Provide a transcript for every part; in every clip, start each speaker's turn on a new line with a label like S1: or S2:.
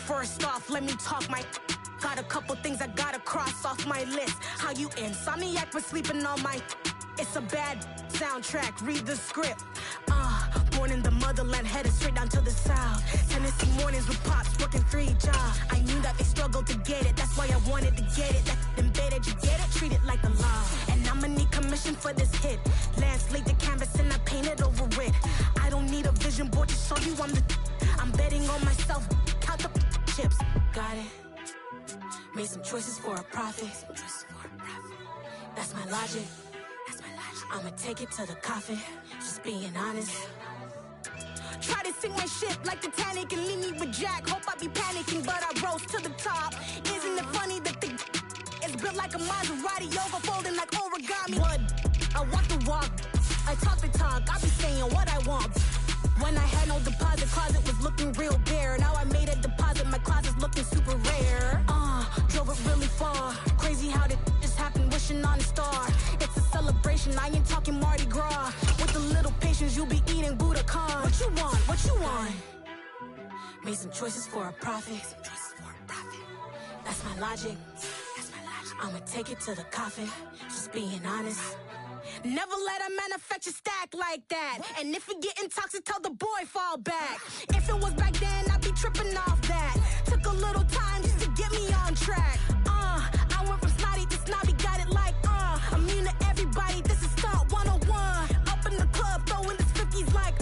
S1: First off, let me talk my... Got a couple things I gotta cross off my list. How you insomniac for sleeping on my... It's a bad soundtrack, read the script. Born in the motherland, headed straight down to the south. Tennessee mornings with pops, working 3 jobs. I knew that they struggled to get it, that's why I wanted to get it. That embedded, you get it, treat it like the law. And I'ma need commission for this hit. Lance laid the canvas and I painted over it. I don't need a vision board to show you I'm betting on myself, count the chips. Got it. Made some choices for a profit. That's my logic. I'ma take it to the coffin, just being honest. Try to sink my ship like Titanic and leave me with Jack. Hope I be panicking, but I rose to the top. Isn't it funny that the is built like a Maserati, overfolding like origami? What? I walk the walk, I talk the talk, I be saying what I want. When I had no deposit, closet was looking real bare. Now I made a deposit, my closet's looking super rare. Drove it really far. Crazy how did just happen, wishing on a star. It's a celebration, I ain't talking Mardi Gras. With a little patience, you'll be eating Budokan. What you want? What you want? Made some choices for a profit. That's my logic. I'ma take it to the coffin, just being honest. Never let a manufacture stack like that. And if it getting toxic, tell the boy fall back. If it was back then, I'd be tripping off that. Took a little time just to get me on track. I went from snotty to snobby, got it like immune to everybody, this is stunt 101. Up in the club, throwing this 50s like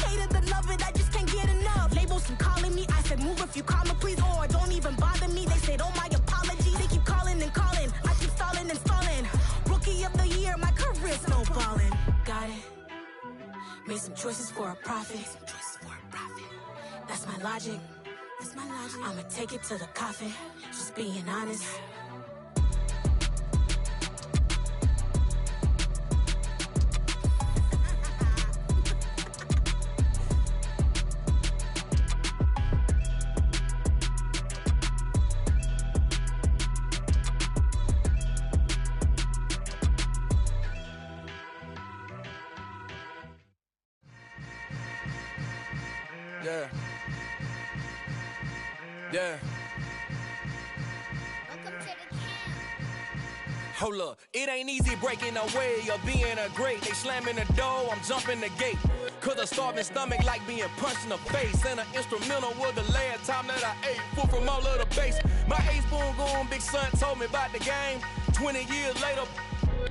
S1: hate it and love it, I just can't get enough. Labels from calling me, I said move if you call me please, or don't even bother me. They said oh my apologies, they keep calling and calling, I keep stalling and stalling. Rookie of the year, my career snowballing. Got it. Made some choices for a profit. That's my logic. I'ma take it to the coffin, just being honest.
S2: Yeah. Yeah.
S3: Welcome to the camp.
S2: Hold up, it ain't easy breaking away or being a great. They slamming the door, I'm jumping the gate. Cause a starving stomach like being punched in the face. And an instrumental was the last time that I ate food from all of the base. My ace boom goon, big son told me about the game. 20 years later,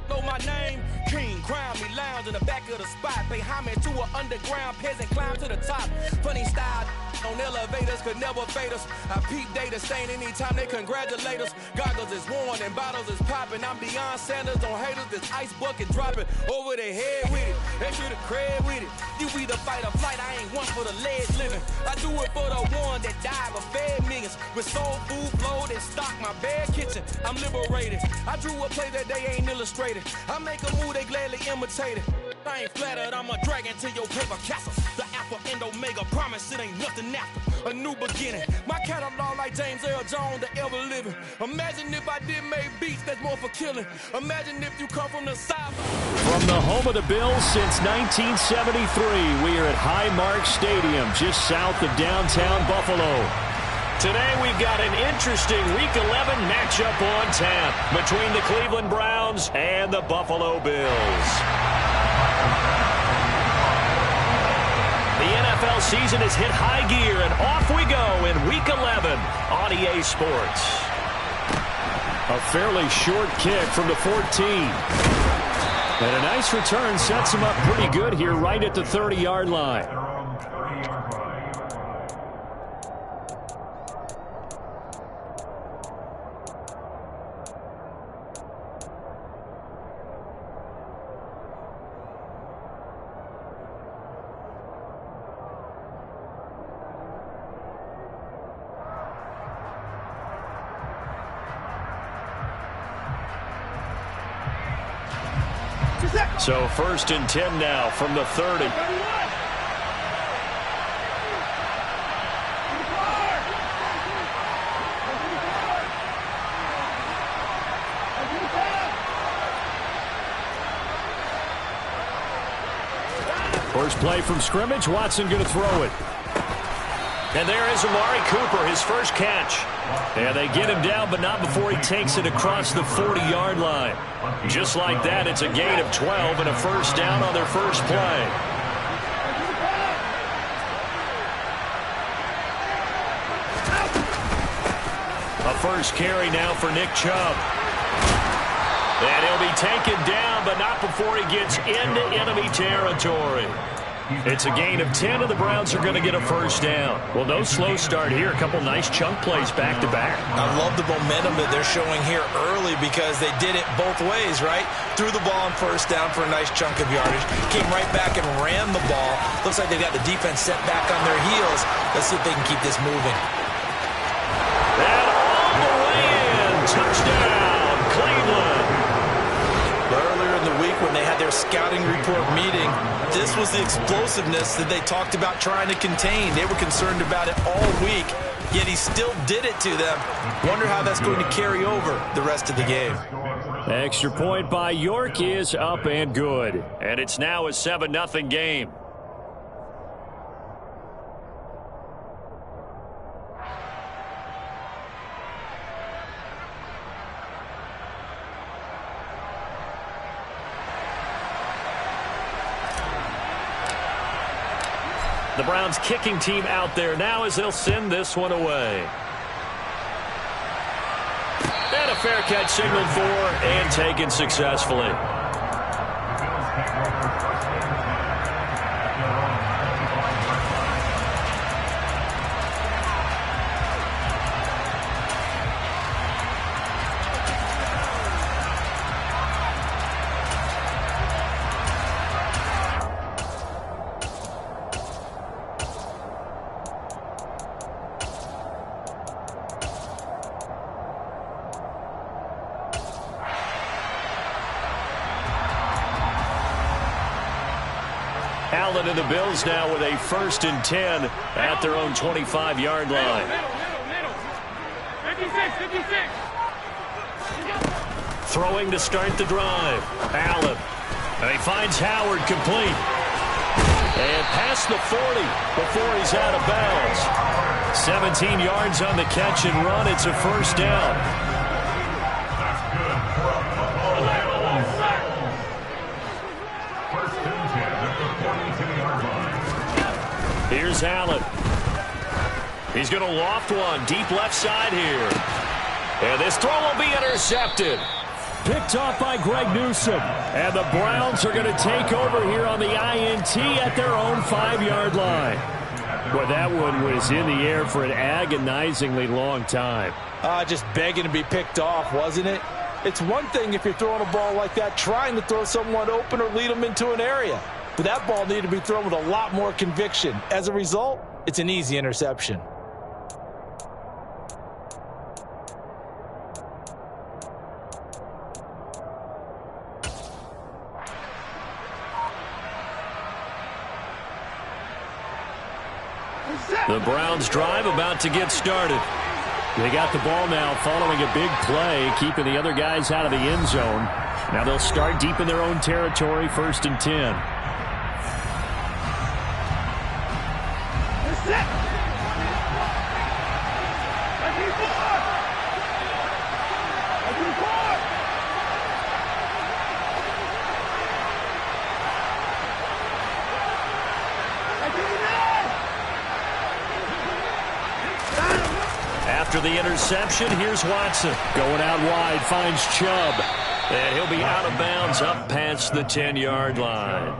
S2: know my name. King, crown me, lounge in the back of the spot. Pay homage to an underground peasant, climb to the top. Funny style on elevators could never fade us. I peep data stain anytime they congratulate us. Goggles is worn and bottles is popping. I'm beyond Sanders on haters, this ice bucket dropping over their head with it. They should have cred with it. You either fight or flight, I ain't one for the lead living. I do it for the one that died or fed millions. With soul food flow that stock my bad kitchen. I'm liberated. I drew a play that they ain't illustrated. I make a move, they gladly imitate it. I ain't flattered, I'm a dragon to your paper castle. The Alpha and Omega promise it ain't nothing after. A new beginning. My catalog like James Earl Jones, the ever living. Imagine if I did make beats that's more for killing. Imagine if you come from the South.
S4: From the home of the Bills since 1973, we are at Highmark Stadium, just south of downtown Buffalo. Today we've got an interesting Week 11 matchup on tap between the Cleveland Browns and the Buffalo Bills. The NFL season has hit high gear, and off we go in Week 11 on EA Sports. A fairly short kick from the 14. And a nice return sets him up pretty good here right at the 30-yard line. So 1st and 10 now from the 30. First play from scrimmage, Watson going to throw it. And there is Amari Cooper, his first catch. And they get him down, but not before he takes it across the 40-yard line. Just like that, it's a gain of 12 and a first down on their first play. A first carry now for Nick Chubb. And he'll be taken down, but not before he gets into enemy territory. It's a gain of 10, and the Browns are going to get a first down. Well, no slow start here. A couple nice chunk plays back-to-back.
S3: I love the momentum that they're showing here early because they did it both ways, right? Threw the ball on first down for a nice chunk of yardage. Came right back and ran the ball. Looks like they've got the defense set back on their heels. Let's see if they can keep this moving.
S4: And all the way in. Touchdown, Cleveland.
S3: Earlier in the week when they had their scouting report meeting, this was the explosiveness that they talked about trying to contain. They were concerned about it all week, yet he still did it to them. Wonder how that's going to carry over the rest of the game.
S4: Extra point by York is up and good. And it's now a 7-0 game. The Browns kicking team out there now as they'll send this one away. And a fair catch signaled for and taken successfully. Allen and the Bills now with a 1st and 10 at their own 25-yard line.
S5: Middle. 56.
S4: Throwing to start the drive. Allen. And he finds Howard complete. And past the 40 before he's out of bounds. 17 yards on the catch and run. It's a first down. Here's Allen. He's going to loft one deep left side here. And this throw will be intercepted. Picked off by Greg Newsome. And the Browns are going to take over here on the INT at their own 5-yard line. Boy, that one was in the air for an agonizingly long time.
S3: Just begging to be picked off, wasn't it? It's one thing if you're throwing a ball like that, trying to throw someone open or lead them into an area. But that ball needed to be thrown with a lot more conviction. As a result, it's an easy interception.
S4: The Browns drive about to get started. They got the ball now following a big play, keeping the other guys out of the end zone. Now they'll start deep in their own territory, 1st and 10. After the interception, here's Watson. Going out wide, finds Chubb. And he'll be out of bounds up past the 10-yard line.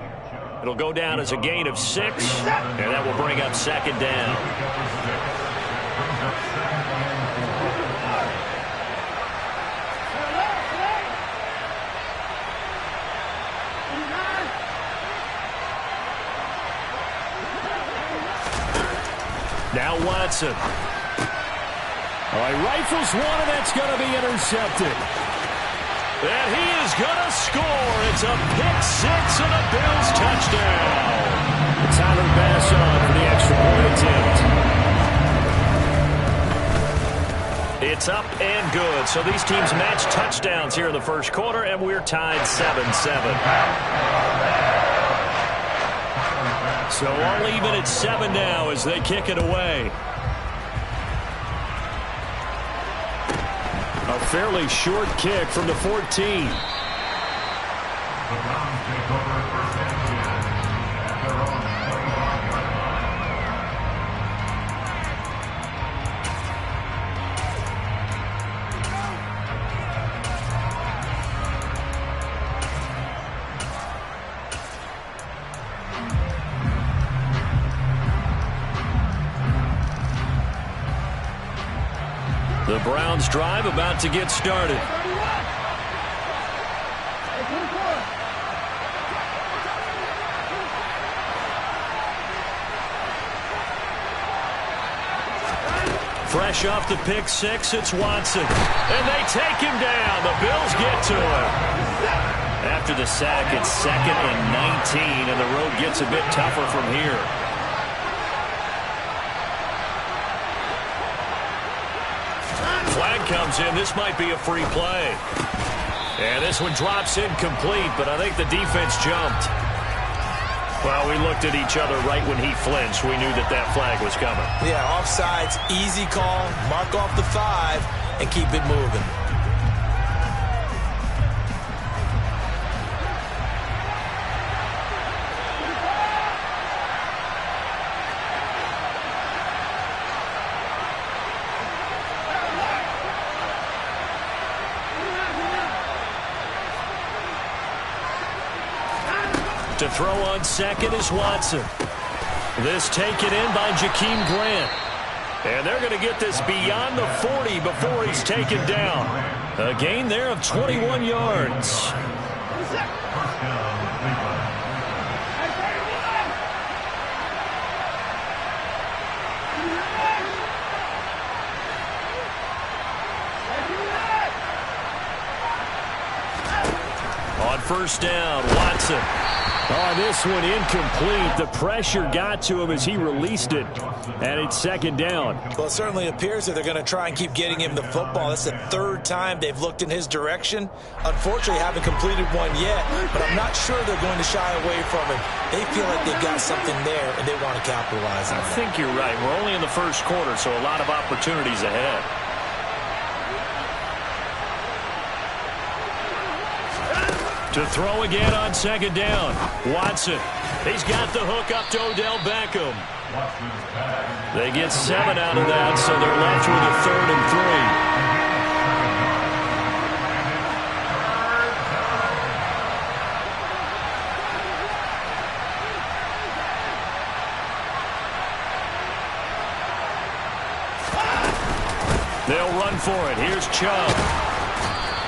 S4: It'll go down as a gain of 6, and that will bring up 2nd down. Now Watson. All right, rifles one, and that's going to be intercepted. And he is going to score. It's a pick 6 and a Bills touchdown. Tyler Bass on for the extra point attempt. It's up and good. So these teams match touchdowns here in the first quarter, and we're tied 7-7. So all even at 7 now as they kick it away. A fairly short kick from the 14. The Browns drive about to get started. Fresh off the pick six, it's Watson. And they take him down. The Bills get to him. After the sack, it's 2nd and 19, and the road gets a bit tougher from here. Flag comes in. This might be a free play. And this one drops incomplete, but I think the defense jumped. Well, we looked at each other right when he flinched. We knew that that flag was coming.
S3: Yeah, offsides, easy call. Mark off the 5 and keep it moving.
S4: To throw on second is Watson. This taken in by Jakeem Grant. And they're going to get this beyond the 40 before he's taken down. A gain there of 21 yards. On first down, Watson. Oh, this one incomplete. The pressure got to him as he released it. And it's 2nd down.
S3: Well, it certainly appears that they're going to try and keep getting him the football. That's the 3rd time they've looked in his direction. Unfortunately, haven't completed one yet, but I'm not sure they're going to shy away from it. They feel like they've got something there, and they want to capitalize on it.
S4: I think you're right. We're only in the first quarter, so a lot of opportunities ahead. To throw again on 2nd down. Watson. He's got the hook up to Odell Beckham. They get 7 out of that, so they're left with a 3rd and 3. They'll run for it. Here's Chubb.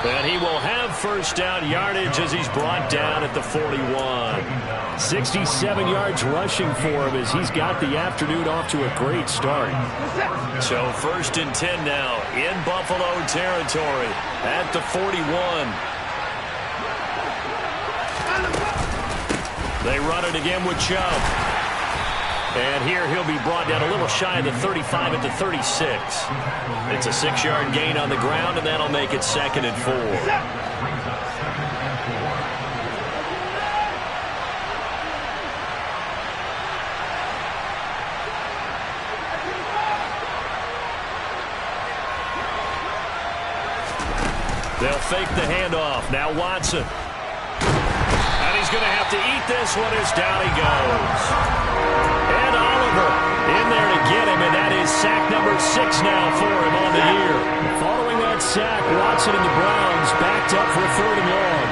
S4: And he will have first down yardage as he's brought down at the 41. 67 yards rushing for him as he's got the afternoon off to a great start. So 1st and 10 now in Buffalo territory at the 41. They run it again with Chubb. And here he'll be brought down a little shy of the 35 at the 36. It's a 6-yard gain on the ground, and that'll make it 2nd and 4. They'll fake the handoff. Now Watson. And he's going to have to eat this one as down he goes. And Oliver in there to get him, and that is sack number 6 now for him on the year. Following that sack, Watson and the Browns backed up for 3rd and long.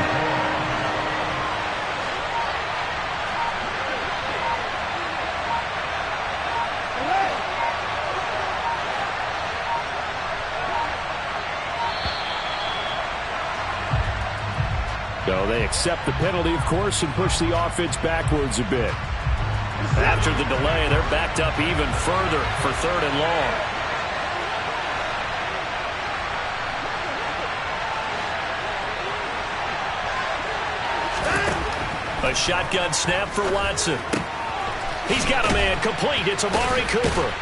S4: So they accept the penalty, of course, and push the offense backwards a bit. After the delay, they're backed up even further for 3rd and long. A shotgun snap for Watson. He's got a man complete. It's Amari Cooper.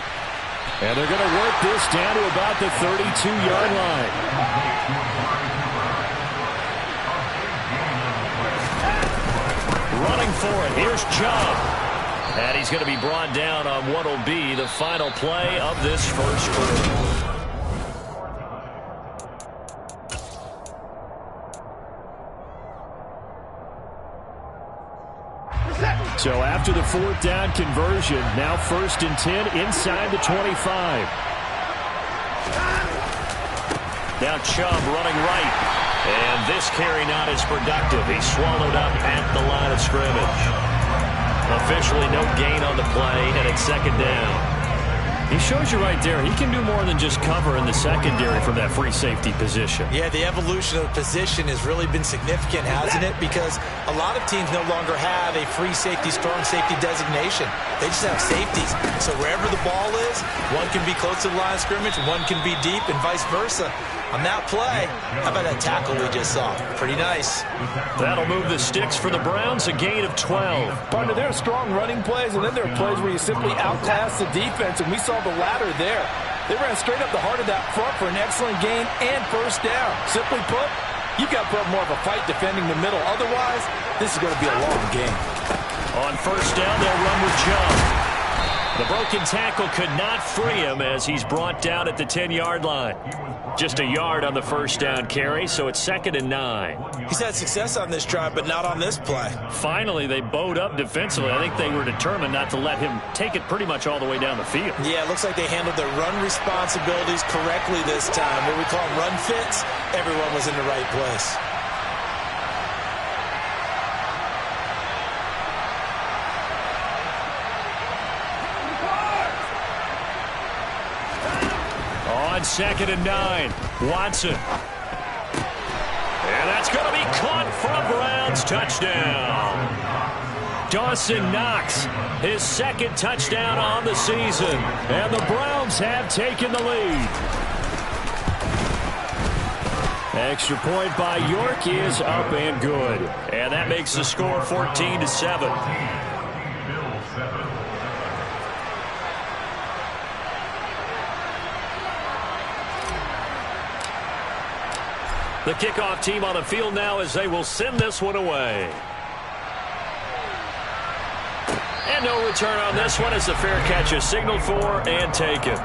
S4: And they're going to work this down to about the 32-yard line. Running for it. Here's Chubb. And he's going to be brought down on what will be the final play of this first quarter. So after the 4th down conversion, now 1st and 10 inside the 25. Now Chubb running right. And this carry not as productive. He's swallowed up at the line of scrimmage. Officially no gain on the play, and it's 2nd down. He shows you right there, he can do more than just cover in the secondary from that free safety position.
S3: Yeah, the evolution of the position has really been significant, hasn't it? Because a lot of teams no longer have a free safety, strong safety designation. They just have safeties. So wherever the ball is, one can be close to the line of scrimmage, one can be deep, and vice versa. On that play, how about that tackle we just saw? Pretty nice.
S4: That'll move the sticks for the Browns, a gain of 12.
S6: Partner, there are strong running plays, and then there are plays where you simply outclass the defense, and we saw the latter there. They ran straight up the heart of that front for an excellent gain and 1st down. Simply put, you've got to put more of a fight defending the middle. Otherwise, this is going to be a long game.
S4: On 1st down, they'll run with Chubb. The broken tackle could not free him as he's brought down at the 10-yard line. Just a yard on the 1st down carry, so it's 2nd and 9.
S3: He's had success on this drive, but not on this play.
S4: Finally, they bowed up defensively. I think they were determined not to let him take it pretty much all the way down the field.
S3: Yeah, it looks like they handled their run responsibilities correctly this time. What we call run fits, everyone was in the right place.
S4: On 2nd and 9, Watson. And that's going to be caught for a Browns touchdown. Dawson Knox, his 2nd touchdown on the season. And the Browns have taken the lead. Extra point by York is up and good. And that makes the score 14-7. The kickoff team on the field now as they will send this one away. And no return on this one as the fair catch is signaled for and taken.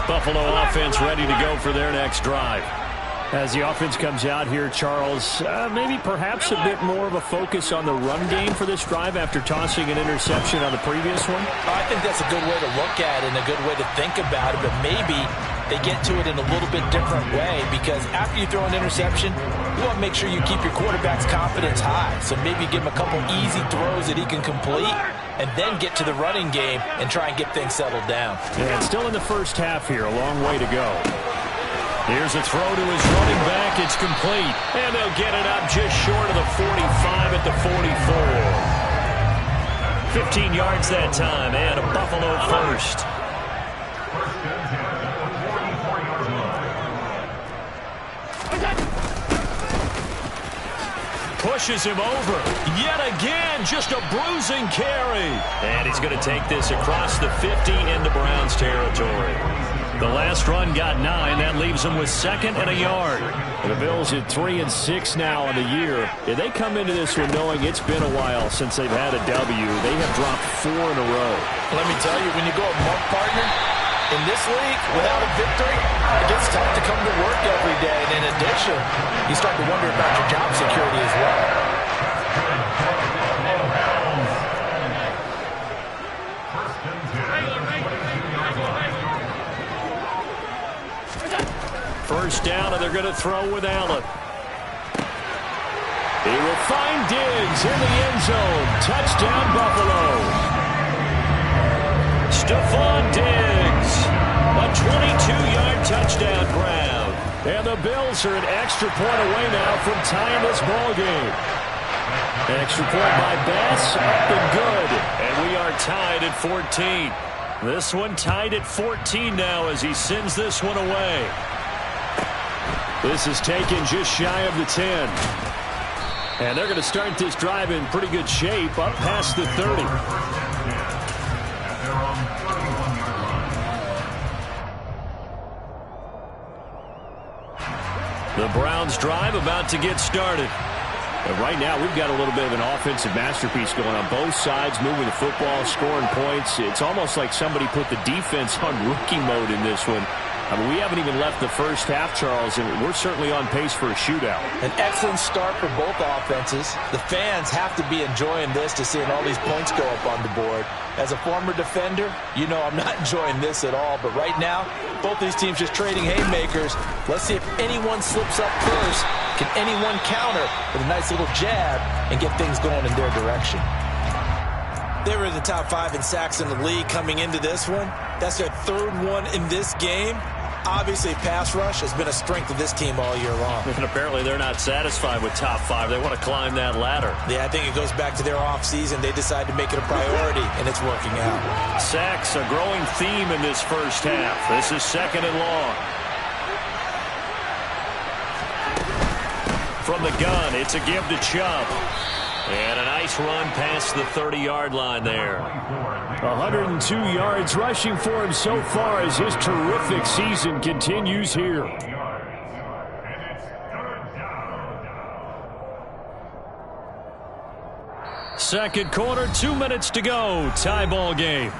S4: Buffalo offense ready to go for their next drive. As the offense comes out here, Charles, maybe perhaps a bit more of a focus on the run game for this drive after tossing an interception on the previous one?
S3: I think that's a good way to look at it and a good way to think about it, but maybe they get to it in a little bit different way because after you throw an interception, you want to make sure you keep your quarterback's confidence high. So maybe give him a couple easy throws that he can complete and then get to the running game and try and get things settled down.
S4: And still in the first half here, a long way to go. Here's a throw to his running back. It's complete. And they'll get it up just short of the 45 at the 44. 15 yards that time and a Buffalo first. Pushes him over. Yet again, just a bruising carry. And he's going to take this across the 50 into Browns territory. The last run got 9. That leaves them with 2nd and a yard. The Bills at 3-6 now on the year. If they come into this one knowing it's been a while since they've had a W, they have dropped 4 in a row.
S3: Let me tell you, when you go a month, partner, in this league, without a victory, it gets tough to come to work every day. And in addition, you start to wonder about your job security as well.
S4: First down, and they're going to throw with Allen. He will find Diggs in the end zone. Touchdown, Buffalo. Stephon Diggs, a 22-yard touchdown grab. And the Bills are an extra point away now from tying this ball game. Extra point by Bass, up and good. And we are tied at 14. This one tied at 14 now as he sends this one away. This is taken just shy of the 10. And they're going to start this drive in pretty good shape up past the 30. The Browns drive about to get started. And right now, we've got a little bit of an offensive masterpiece going on both sides, moving the football, scoring points. It's almost like somebody put the defense on rookie mode in this one. I mean, we haven't even left the first half, Charles, and we're certainly on pace for a shootout.
S6: An excellent start for both offenses. The fans have to be enjoying this to seeing all these points go up on the board. As a former defender, you know I'm not enjoying this at all. But right now, both these teams just trading haymakers. Let's see if anyone slips up first. Can anyone counter with a nice little jab and get things going in their direction? They were in the top 5 in sacks in the league coming into this one. That's their 3rd one in this game. Obviously, pass rush has been a strength of this team all year long.
S4: And apparently they're not satisfied with top 5. They want to climb that ladder.
S6: Yeah, I think it goes back to their offseason. They decided to make it a priority, and it's working out.
S4: Sacks, a growing theme in this first half. This is 2nd and long. From the gun, it's a give to Chubb. And a nice run past the 30-yard line there. 102 yards rushing for him so far as his terrific season continues here. Second quarter, 2 minutes to go. Tie ball game.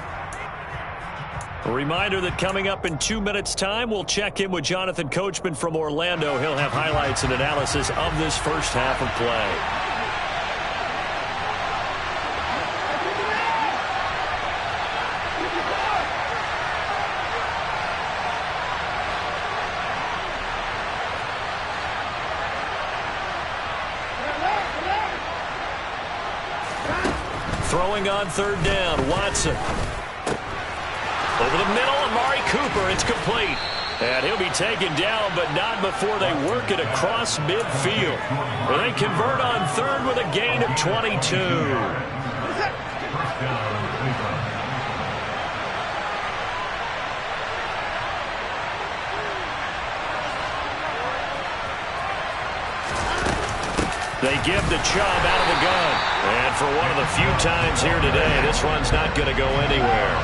S4: A reminder that coming up in 2 minutes' time, we'll check in with Jonathan Coachman from Orlando. He'll have highlights and analysis of this first half of play. Throwing on 3rd down, Watson. Over the middle, Amari Cooper, it's complete. And he'll be taken down, but not before they work it across midfield. Where they convert on 3rd with a gain of 22. They give the Chubb out of the gun. And for one of the few times here today, this run's not going to go anywhere.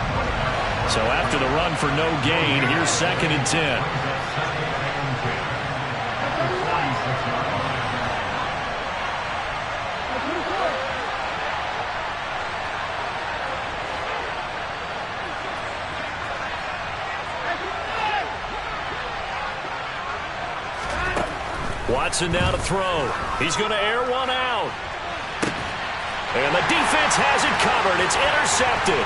S4: So after the run for no gain, here's 2nd and 10. Watson now to throw. He's going to air one out. And the defense has it covered. It's intercepted.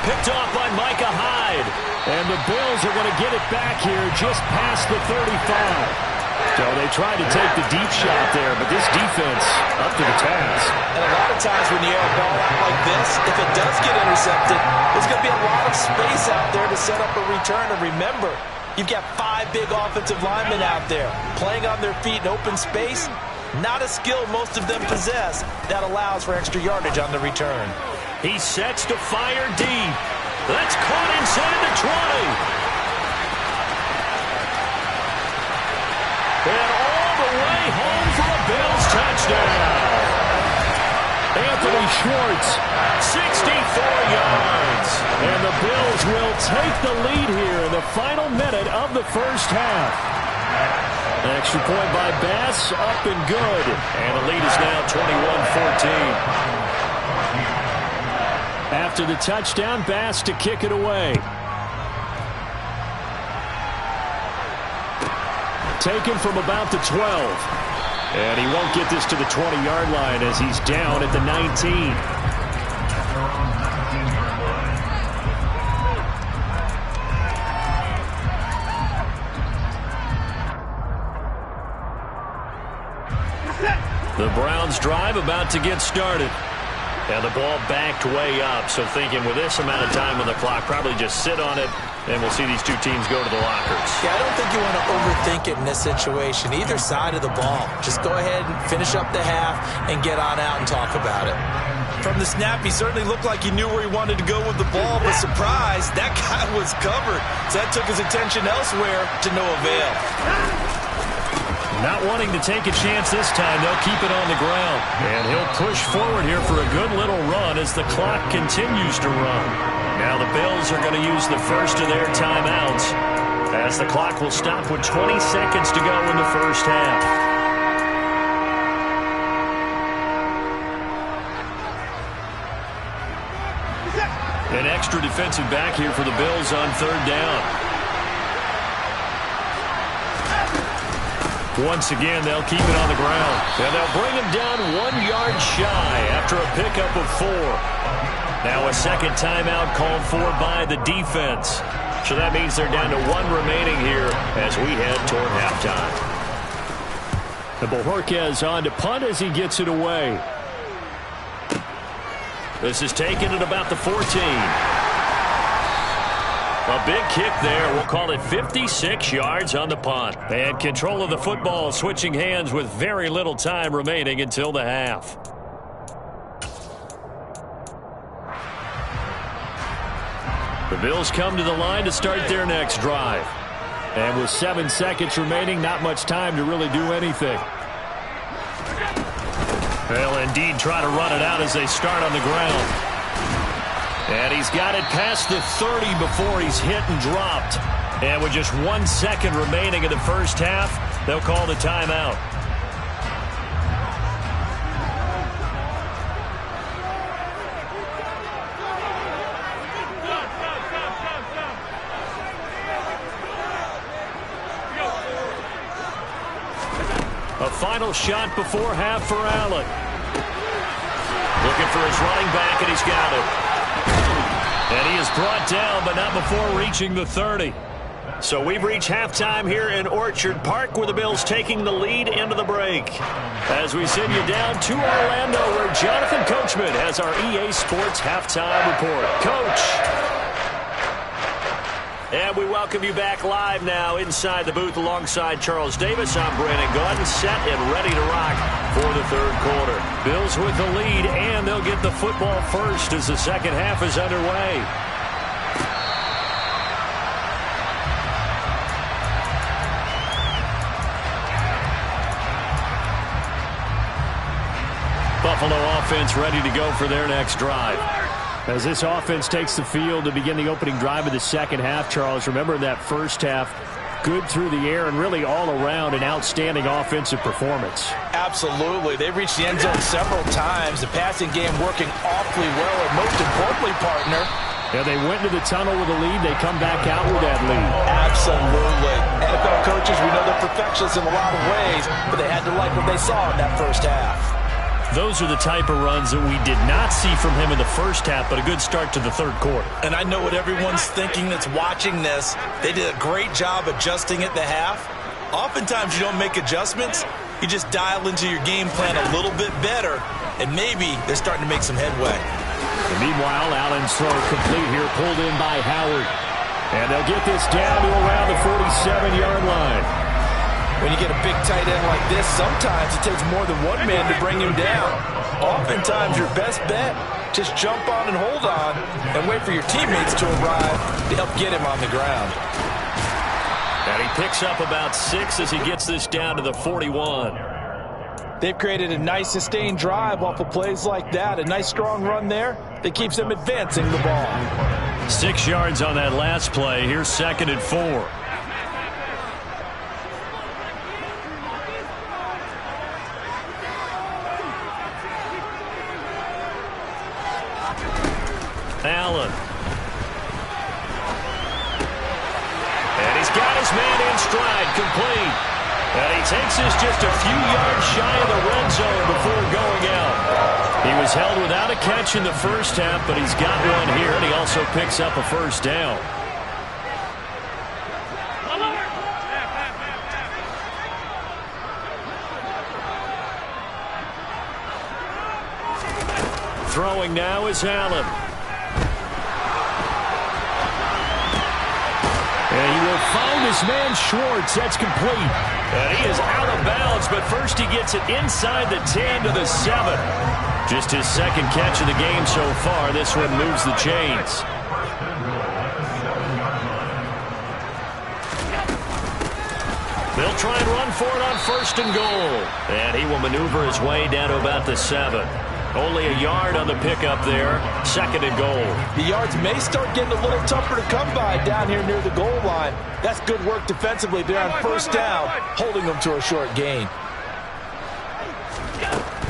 S4: Picked off by Micah Hyde. And the Bills are going to get it back here just past the 35. So they tried to take the deep shot there, but this defense up to the task.
S6: And a lot of times when you air a ball out like this, if it does get intercepted, there's going to be a lot of space out there to set up a return. And remember, you've got 5 big offensive linemen out there playing on their feet in open space. Not a skill most of them possess that allows for extra yardage on the return.
S4: He sets to fire deep. That's caught inside the 20. And all the way home for a Bills touchdown. Anthony Schwartz, 64 yards. And the Bills will take the lead here in the final minute of the first half. An extra point by Bass, up and good. And the lead is now 21-14. After the touchdown, Bass to kick it away. Taken from about the 12. And he won't get this to the 20-yard line as he's down at the 19. The Browns drive about to get started. And the ball backed way up, so thinking with this amount of time on the clock, probably just sit on it And we'll see these two teams go to the lockers.
S6: Yeah, I don't think you want to overthink it in this situation. Either side of the ball. Just go ahead and finish up the half and get on out and talk about it.
S3: From the snap, he certainly looked like he knew where he wanted to go with the ball, but surprise, that guy was covered. So that took his attention elsewhere to no avail.
S4: Not wanting to take a chance this time, they'll keep it on the ground. And he'll push forward here for a good little run as the clock continues to run. Now the Bills are going to use the first of their timeouts as the clock will stop with 20 seconds to go in the first half. An extra defensive back here for the Bills on third down. Once again, they'll keep it on the ground. And they'll bring him down 1 yard shy after a pickup of 4. Now a second timeout called for by the defense. So that means they're down to 1 remaining here as we head toward halftime. And Bojorquez on to punt as he gets it away. This is taken at about the 14. A big kick there. We'll call it 56 yards on the punt. And control of the football switching hands with very little time remaining until the half. The Bills come to the line to start their next drive. And with 7 seconds remaining, not much time to really do anything. They'll indeed try to run it out as they start on the ground. And he's got it past the 30 before he's hit and dropped. And with just 1 second remaining in the first half, they'll call the timeout. A final shot before half for Allen. Looking for his running back, and he's got it. And he is brought down, but not before reaching the 30. So we've reached halftime here in Orchard Park, where the Bills taking the lead into the break. As we send you down to Orlando, where Jonathan Coachman has our EA Sports halftime report. Coach. And we welcome you back live now inside the booth alongside Charles Davis. I'm Brandon Gordon, set and ready to rock for the third quarter. Bills with the lead, and they'll get the football first as the second half is underway. Buffalo offense ready to go for their next drive. As this offense takes the field to begin the opening drive of the second half, Charles, remember in that first half, good through the air and really all around an outstanding offensive performance.
S6: Absolutely. They've reached the end zone several times. The passing game working awfully well, and most importantly, partner,
S4: yeah, they went into the tunnel with a lead. They come back out with that lead.
S6: Absolutely. NFL coaches, we know they're perfectionists in a lot of ways, but they had to like what they saw in that first half.
S4: Those are the type of runs that we did not see from him in the first half, but a good start to the third quarter.
S3: And I know what everyone's thinking that's watching this. They did a great job adjusting at the half. Oftentimes you don't make adjustments. You just dial into your game plan a little bit better, and maybe they're starting to make some headway.
S4: And meanwhile, Allen's throw complete here, pulled in by Howard. And they'll get this down to around the 47-yard line.
S6: When you get a big tight end like this, sometimes it takes more than one man to bring him down. Oftentimes, your best bet, just jump on and hold on and wait for your teammates to arrive to help get him on the ground.
S4: And he picks up about 6 as he gets this down to the 41.
S6: They've created a nice sustained drive off of plays like that. A nice strong run there that keeps them advancing the ball.
S4: 6 yards on that last play. Here's 2nd and 4. Allen. And he's got his man in stride, complete. And he takes this just a few yards shy of the red zone before going out. He was held without a catch in the first half, but he's got one here, and he also picks up a first down. Throwing now is Allen. And he will find his man Schwartz. That's complete. And he is out of bounds, but first he gets it inside the 10 to the 7. Just his second catch of the game so far. This one moves the chains. They'll try and run for it on 1st and goal. And he will maneuver his way down to about the 7. Only a yard on the pickup there. 2nd and goal.
S6: The yards may start getting a little tougher to come by down here near the goal line. That's good work defensively there on 1st down, holding them to a short gain.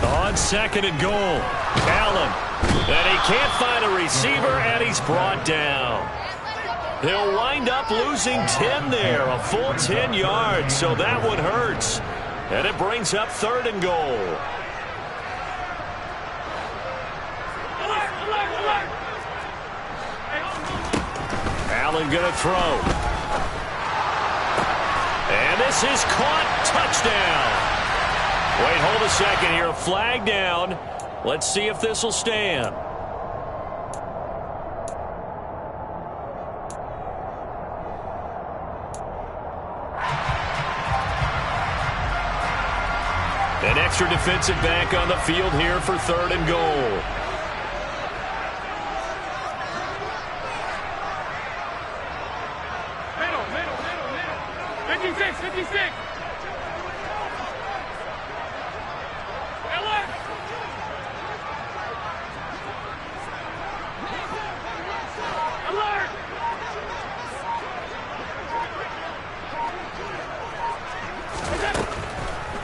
S4: On 2nd and goal, Allen. And he can't find a receiver, and he's brought down. He'll wind up losing 10 there, a full 10 yards, so that one hurts. And it brings up 3rd and goal. Allen going to throw. And this is caught. Touchdown. Wait, hold a second here. Flag down. Let's see if this will stand. An extra defensive back on the field here for 3rd and goal.
S5: Middle. 56. Alert!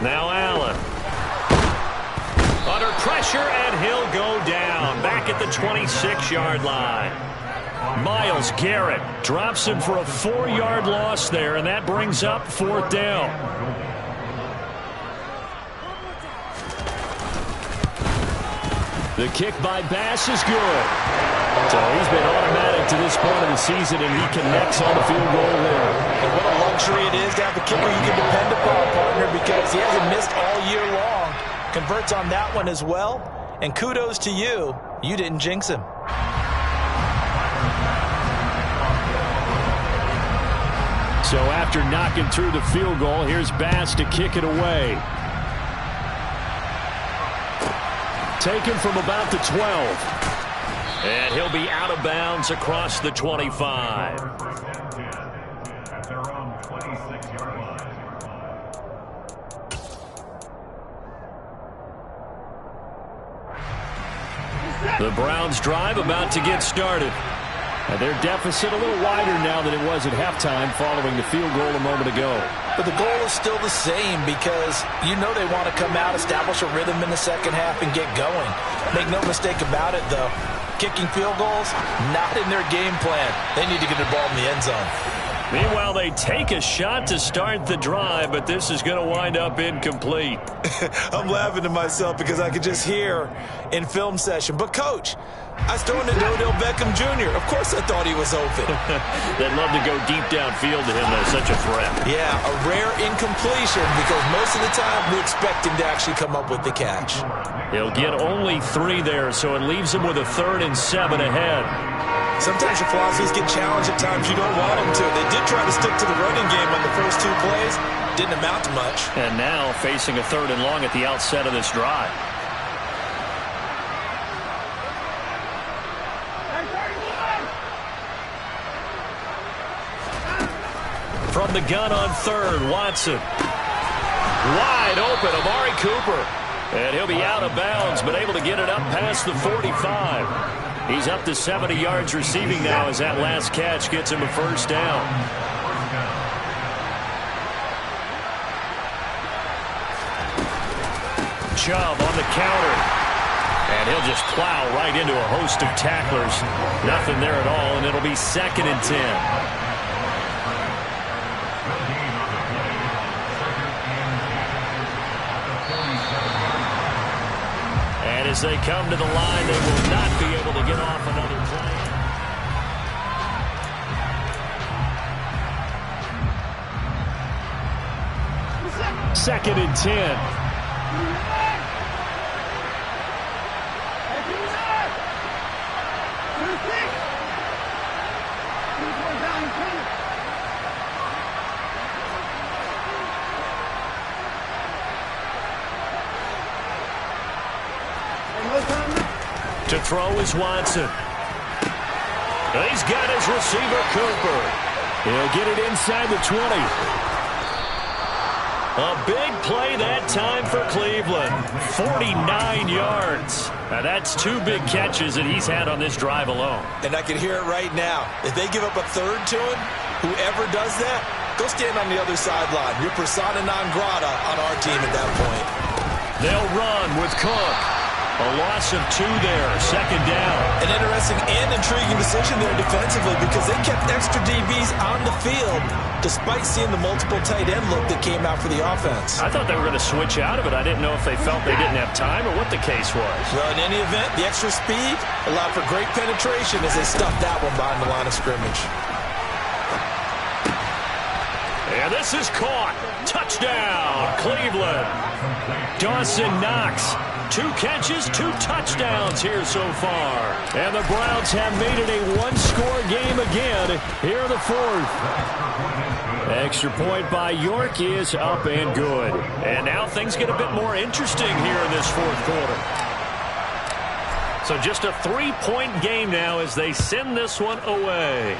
S4: Now Allen. Under pressure, and he'll go down. Back at the 26-yard line. Myles Garrett drops him for a 4-yard loss there, and that brings up 4th down. The kick by Bass is good. So he's been automatic to this point of the season, and he connects on the field goal there.
S6: And what a luxury it is to have a kicker you can depend upon, partner, because he hasn't missed all year long. Converts on that one as well. And kudos to you. You didn't jinx him.
S4: So after knocking through the field goal, here's Bass to kick it away. Taken from about the 12. And he'll be out of bounds across the 25.
S7: At their own 26-yard line.
S4: The Browns drive about to get started. And their deficit a little wider now than it was at halftime following the field goal a moment ago.
S6: But the goal is still the same because you know they want to come out, establish a rhythm in the second half, and get going. Make no mistake about it, though. Kicking field goals, not in their game plan. They need to get the ball in the end zone.
S4: Meanwhile, they take a shot to start the drive, but this is going to wind up incomplete.
S6: I'm laughing to myself because I could just hear in film session. But, Coach, I was throwing to Odell Beckham Jr. Of course I thought he was open.
S4: They'd love to go deep downfield to him, though. Such a threat.
S6: Yeah, a rare incompletion because most of the time we expect him to actually come up with the catch.
S4: He'll get only 3 there, so it leaves him with a 3rd and 7 ahead.
S6: Sometimes your philosophies get challenged at times you don't want them to. They did try to stick to the running game on the first 2 plays. Didn't amount to much.
S4: And now facing a 3rd and long at the outset of this drive. From the gun on 3rd, Watson. Wide open, Amari Cooper. And he'll be out of bounds, but able to get it up past the 45. He's up to 70 yards receiving now as that last catch gets him a 1st down. Chubb on the counter. And he'll just plow right into a host of tacklers. Nothing there at all, and it'll be 2nd and 10. And as they come to the line, they will not be able to get off another play. Second and 10. To throw is Watson. He's got his receiver, Cooper. He'll get it inside the 20. A big play that time for Cleveland. 49 yards. Now, that's 2 big catches that he's had on this drive alone.
S3: And I can hear it right now. If they give up a third to him, whoever does that, go stand on the other sideline. You're persona non grata on our team at that point.
S4: They'll run with Cook. A loss of 2 there, second down.
S3: An interesting and intriguing decision there defensively because they kept extra DBs on the field despite seeing the multiple tight end look that came out for the offense.
S4: I thought they were going to switch out of it. I didn't know if they felt they didn't have time or what the case was.
S3: Well, in any event, the extra speed allowed for great penetration as they stuffed that one behind the line of scrimmage.
S4: And this is caught. Touchdown, Cleveland. Dawson Knox. 2 catches, 2 touchdowns here so far. And the Browns have made it a 1-score game again here in the 4th. Extra point by York is up and good. And now things get a bit more interesting here in this 4th quarter. So just a 3-point game now as they send this one away.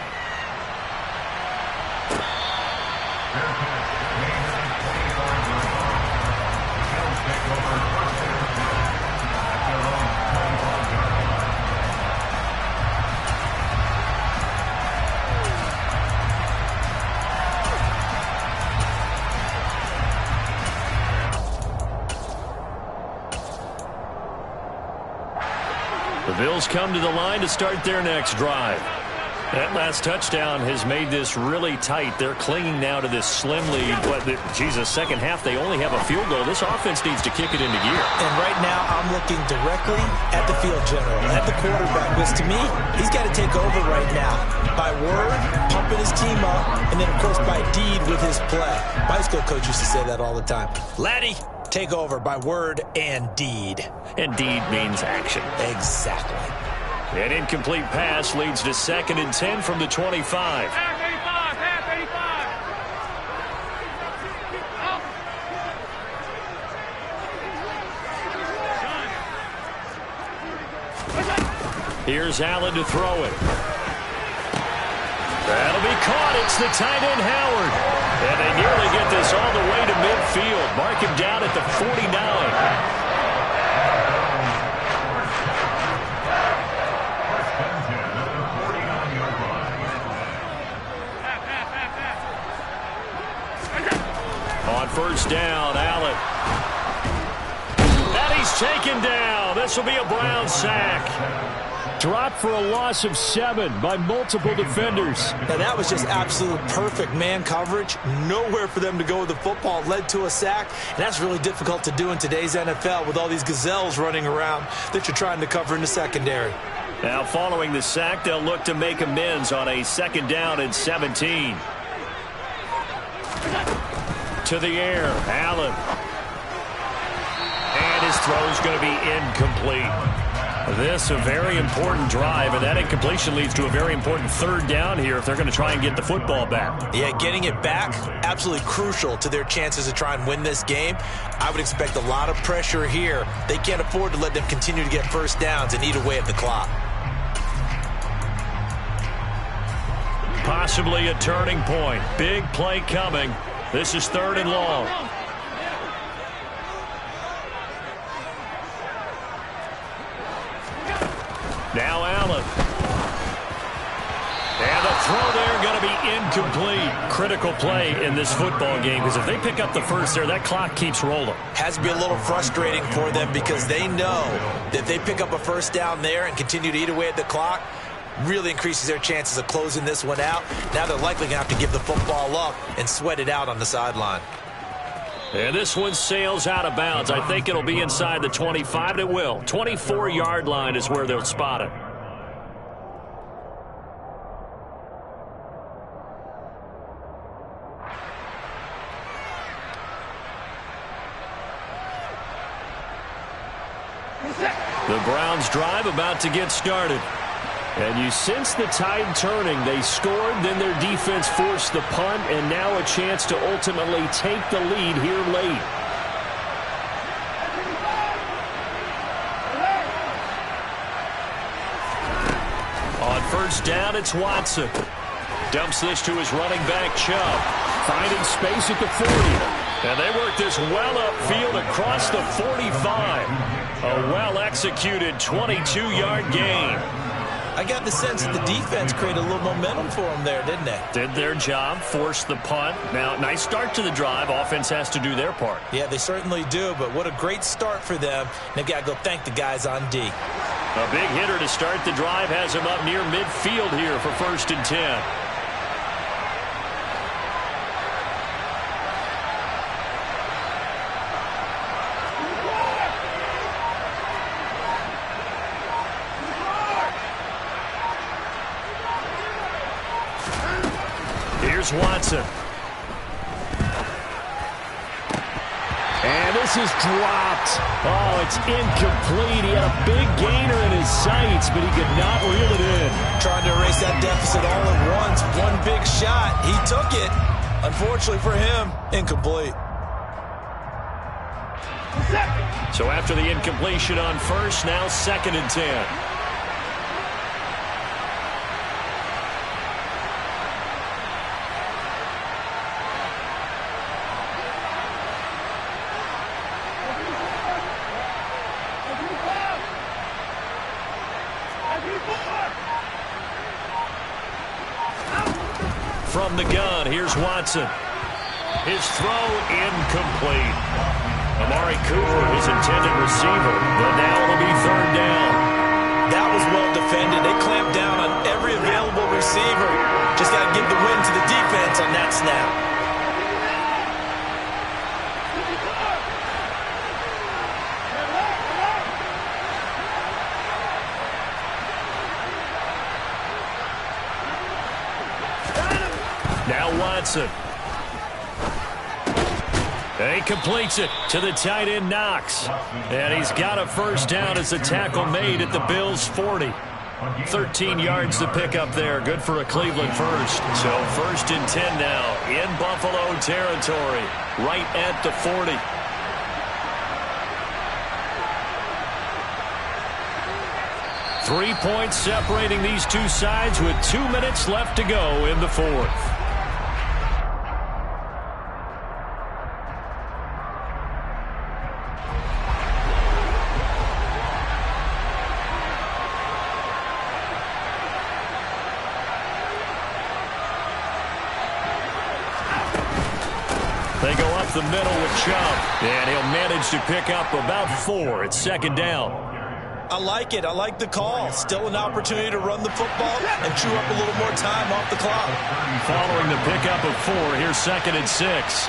S4: The Bills come to the line to start their next drive. That last touchdown has made this really tight. They're clinging now to this slim lead. But, second half, they only have a field goal. This offense needs to kick it into gear.
S3: And right now, I'm looking directly at the field general, at the quarterback, because to me, he's got to take over right now. By word, pumping his team up, and then, of course, by deed with his play. My high school coach used to say that all the time. Laddie, take over by word and deed.
S4: And deed means action.
S3: Exactly.
S4: An incomplete pass leads to 2nd and 10 from the 25.
S5: Pass 85,
S4: Here's Allen to throw it. That'll be caught. It's the tight end, Howard. And they nearly get this all the way to midfield. Mark him down at the 49. On first down, Allen. And he's taken down. This will be a Brown sack. Dropped for a loss of 7 by multiple defenders.
S3: Now that was just absolute perfect man coverage. Nowhere for them to go with the football. Led to a sack. And that's really difficult to do in today's NFL with all these gazelles running around that you're trying to cover in the secondary.
S4: Now following the sack, they'll look to make amends on a 2nd down and 17. To the air, Allen. And his throw's going to be incomplete. This a very important drive, and that incompletion leads to a very important 3rd down here if they're going to try and get the football back.
S3: Yeah, getting it back, absolutely crucial to their chances to try and win this game. I would expect a lot of pressure here. They can't afford to let them continue to get first downs and eat away at the clock.
S4: Possibly a turning point. Big play coming. This is 3rd and long. Now Allen. And the throw there going to be incomplete. Critical play in this football game because if they pick up the first there, that clock keeps rolling.
S3: Has to be a little frustrating for them because they know that if they pick up a first down there and continue to eat away at the clock, really increases their chances of closing this one out. Now they're likely going to have to give the football up and sweat it out on the sideline.
S4: And this one sails out of bounds. I think it'll be inside the 25, and it will. 24-yard line is where they'll spot it. The Browns drive about to get started. And you sense the tide turning. They scored, then their defense forced the punt, and now a chance to ultimately take the lead here late. first down, it's Watson. Dumps this to his running back, Chubb. Finding space at the 40. And they work this well upfield across the 45. A well-executed 22-yard gain.
S3: I got the sense that the defense created a little momentum for them there, didn't they?
S4: Did their job, forced the punt. Now, nice start to the drive. Offense has to do their part.
S3: Yeah, they certainly do, but what a great start for them. They've got to go thank the guys on D.
S4: A big hitter to start the drive has him up near midfield here for 1st and 10. Here's Watson. And this is dropped. Oh, it's incomplete. He had a big gainer in his sights, but he could not reel it in.
S3: Trying to erase that deficit all at once. One big shot. He took it. Unfortunately for him, incomplete.
S4: So after the incompletion on first, now 2nd and 10. From the gun, here's Watson. His throw incomplete. Amari Cooper, his intended receiver, but now it'll be 3rd down.
S3: That was well defended. They clamped down on every available receiver. Just got to give the win to the defense on that snap.
S4: Now Watson. And he completes it to the tight end, Knox. And he's got a 1st down as the tackle made at the Bills' 40. 13 yards to pick up there. Good for a Cleveland first. So 1st and 10 now in Buffalo territory. Right at the 40. Three points separating these two sides with 2 minutes left to go in the 4th. They go up the middle with Chubb, and he'll manage to pick up about 4. It's 2nd down.
S3: I like it. I like the call. Still an opportunity to run the football and chew up a little more time off the clock.
S4: Following the pickup of 4, here's 2nd and 6.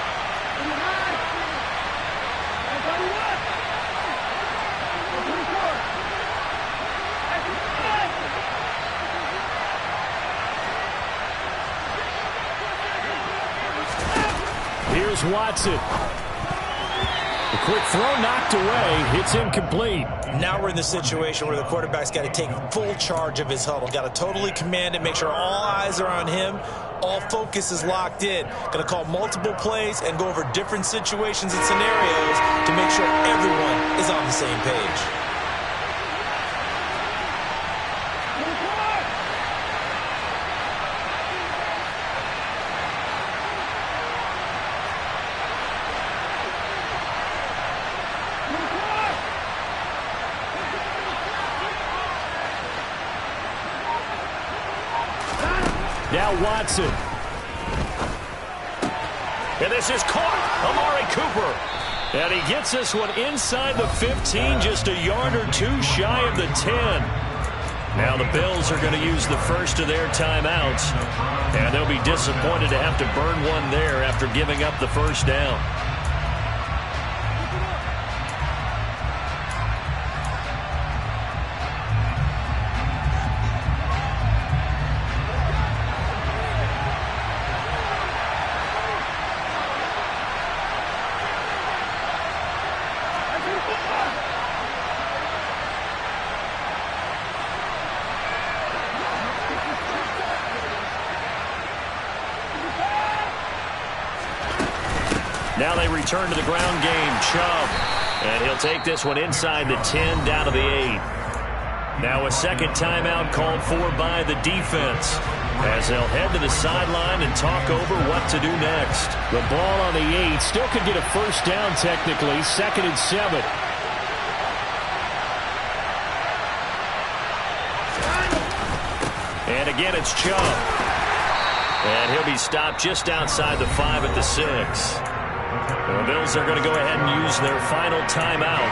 S4: Here's Watson. The quick throw knocked away. It's incomplete.
S3: Now we're in the situation where the quarterback's got to take full charge of his huddle. Got to totally command it, make sure all eyes are on him. All focus is locked in. Got to call multiple plays and go over different situations and scenarios to make sure everyone is on the same page.
S4: Now Watson. And this is caught. Amari Cooper. And he gets this one inside the 15, just a yard or 2 shy of the 10. Now the Bills are going to use the first of their timeouts. And they'll be disappointed to have to burn one there after giving up the 1st down. Now they return to the ground game. Chubb. And he'll take this one inside the 10, down to the 8. Now a second timeout called for by the defense, as they'll head to the sideline and talk over what to do next. The ball on the 8, still could get a first down technically, 2nd and 7. And again, it's Chubb. And he'll be stopped just outside the 5 at the 6. The Bills are going to go ahead and use their final timeout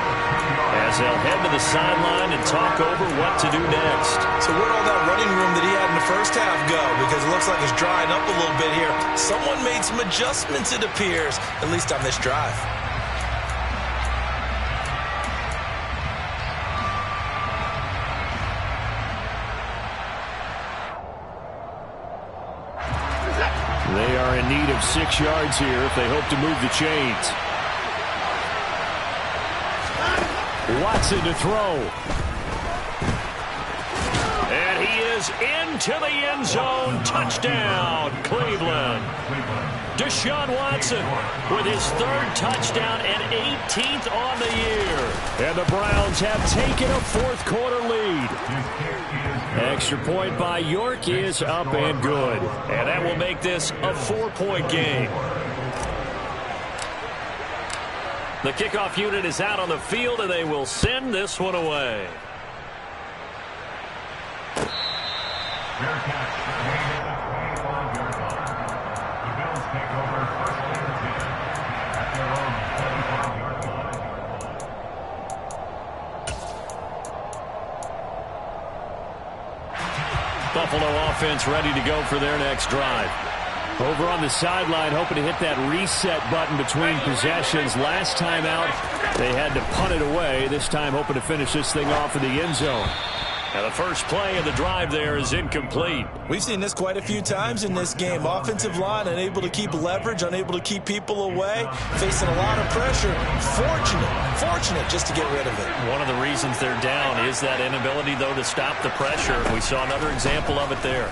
S4: as they'll head to the sideline and talk over what to do next.
S3: So where'd all that running room that he had in the first half go? Because it looks like it's drying up a little bit here. Someone made some adjustments, it appears, at least on this drive.
S4: They are in need of 6 yards here if they hope to move the chains. Watson to throw. And he is into the end zone. Touchdown, Cleveland. Deshaun Watson with his 3rd touchdown and 18th on the year. And the Browns have taken a 4th quarter lead. Extra point by York is up and good. And that will make this a 4-point game. The kickoff unit is out on the field, and they will send this one away. Buffalo offense ready to go for their next drive. Over on the sideline, hoping to hit that reset button between possessions. Last time out, they had to punt it away. This time, hoping to finish this thing off in the end zone. Now, the first play of the drive there is incomplete.
S3: We've seen this quite a few times in this game. Offensive line unable to keep leverage, unable to keep people away, facing a lot of pressure. Fortunate just to get rid of it.
S4: One of the reasons they're down is that inability, though, to stop the pressure. We saw another example of it there.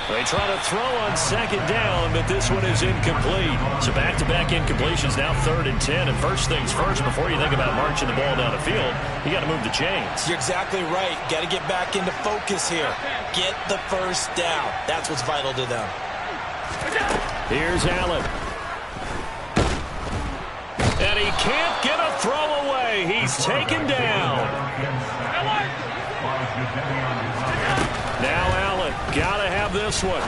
S4: They try to throw on 2nd down, but this one is incomplete. So back-to-back incompletions, now 3rd and 10. And first things first, before you think about marching the ball down the field, you got to move the chains.
S3: You're exactly right. Got to get back into focus here. Get the first down. That's what's vital to them.
S4: Here's Allen. And he can't get a throw away. He's taken down. Now Allen, gotta have this one.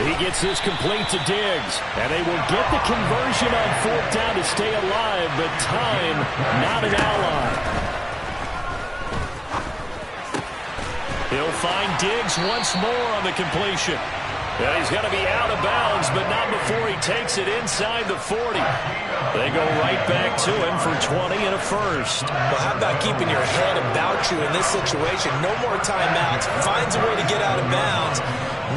S4: He gets this complete to Diggs, and they will get the conversion on 4th down to stay alive, but time not an ally. He'll find Diggs once more on the completion. Yeah, he's got to be out of bounds, but not before he takes it inside the 40. They go right back to him for 20 and a first.
S3: Well, how about keeping your head about you in this situation? No more timeouts. Finds a way to get out of bounds.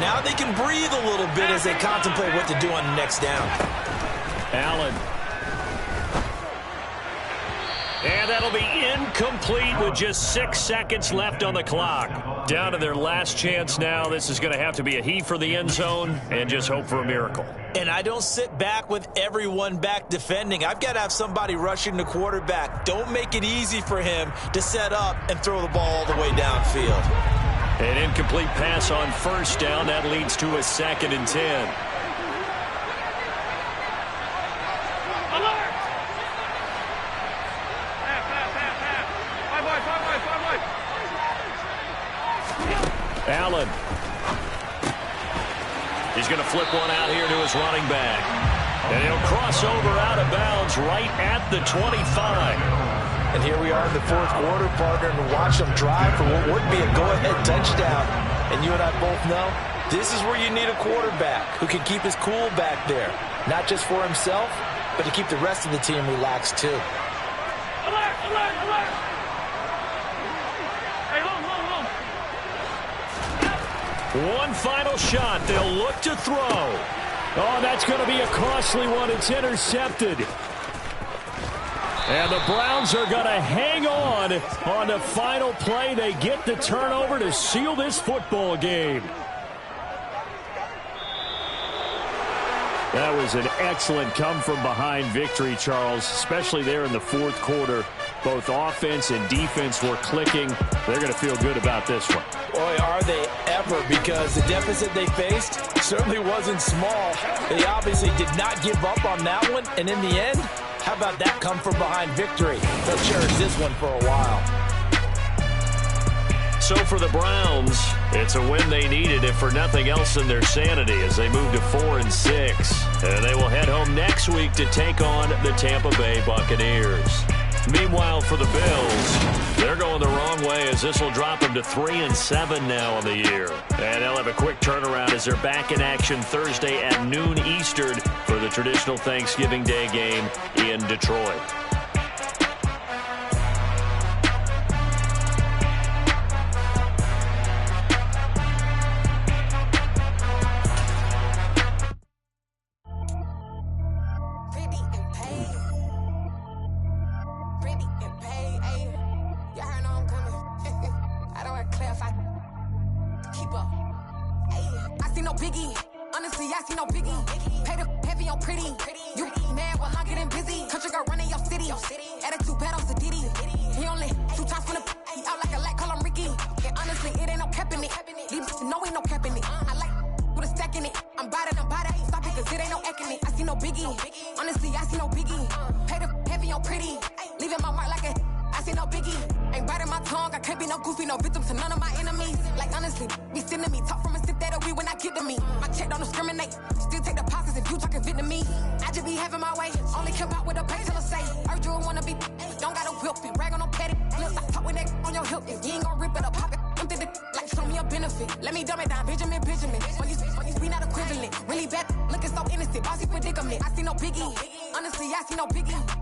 S3: Now they can breathe a little bit as they contemplate what to do on the next down.
S4: Allen. And that'll be incomplete with just 6 seconds left on the clock. Down to their last chance now. This is going to have to be a heave for the end zone and just hope for a miracle.
S3: And I don't sit back with everyone back defending. I've got to have somebody rushing the quarterback. Don't make it easy for him to set up and throw the ball all the way downfield.
S4: An incomplete pass on 1st down. That leads to a 2nd and 10. Allen. He's going to flip one out here to his running back. And he'll cross over out of bounds right at the 25.
S3: And here we are in the 4th quarter, partner, and watch them drive for what would be a go-ahead touchdown. And you and I both know this is where you need a quarterback who can keep his cool back there. Not just for himself, but to keep the rest of the team relaxed too.
S5: Alert, alert, alert! Hey, hold.
S4: One final shot. They'll look to throw. Oh, that's going to be a costly one. It's intercepted. And the Browns are going to hang on the final play. They get the turnover to seal this football game. That was an excellent come-from-behind victory, Charles, especially there in the fourth quarter. Both offense and defense were clicking. They're going to feel good about this one.
S6: Boy, are they ever, because the deficit they faced certainly wasn't small. They obviously did not give up on that one, and in the end, how about that come-from-behind victory? They'll cherish this one for a while.
S4: So for the Browns, it's a win they needed, if for nothing else than their sanity, as they move to 4-6. And they will head home next week to take on the Tampa Bay Buccaneers. Meanwhile, for the Bills, they're going the wrong way, as this will drop them to 3-7 now on the year. And they'll have a quick turnaround as they're back in action Thursday at noon Eastern for the traditional Thanksgiving Day game in Detroit.
S1: Let me dumb it down, Benjamin. When you be not equivalent, really bad, looking so innocent, bossy predicament. I see no biggie, honestly, I see no biggie.